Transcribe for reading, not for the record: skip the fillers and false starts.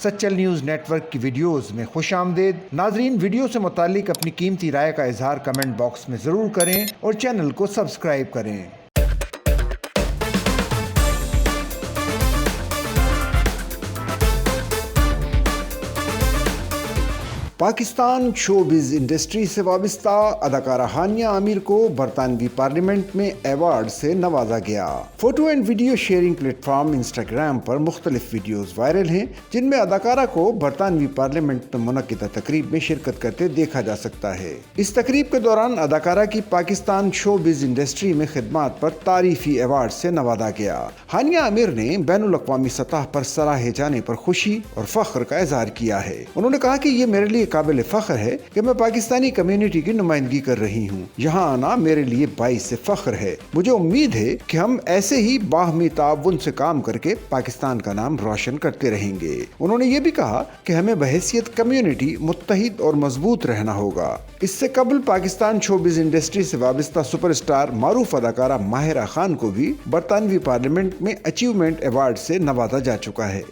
Sachal news net work کی videos میں خوش آمدید۔ ناظرین، ویڈیو سے متعلق اپنی قیمتی رائے کا اظہار کمنٹ باکس میں ضرور کریں اور چینل کو سبسکرائب کریں۔ پاکستان شوبز انڈسٹری سے وابستہ اداکارہ ہانیہ عامر کو برطانوی پارلیمنٹ میں ایوارڈ سے نوازا گیا۔ Photo and video sharing platform Instagram پر مختلف ویڈیوز وائرل ہیں جن میں اداکارہ کو برطانوی پارلیمنٹ میں منعقدہ تقریب میں شرکت کرتے دیکھا جا سکتا ہے۔ اس تقریب کے دوران اداکارہ کی پاکستان شوبز انڈسٹری میں خدمات پر تعریفی ایوارڈ سے نوازا گیا۔ ہانیہ عامر نے بین الاقوامی سطح پر سراہے جانے پر خوشی اور فخر کا اظہار کیا ہے۔ انہوں نے کہا کہ یہ میرے لیے قابل فخر ہے کہ میں پاکستانی کمیونٹی کی نمائندگی کر رہی ہوں۔ یہاں آنا میرے لیے باعث فخر ہے۔ مجھے امید ہے کہ ہم ایسے ہی باہمی تعاون سے کام کر کے پاکستان کا نام روشن کرتے رہیں گے۔ انہوں نے یہ بھی کہا کہ ہمیں بحیثیت کمیونٹی متحد اور مضبوط رہنا ہوگا۔ اس سے قبل پاکستان شوبز انڈسٹری سے وابستہ سپر اسٹار معروف اداکارہ ماہرہ خان کو بھی برطانوی پارلیمنٹ میں اچیومنٹ ایوارڈ سے نوازا جا چکا ہے۔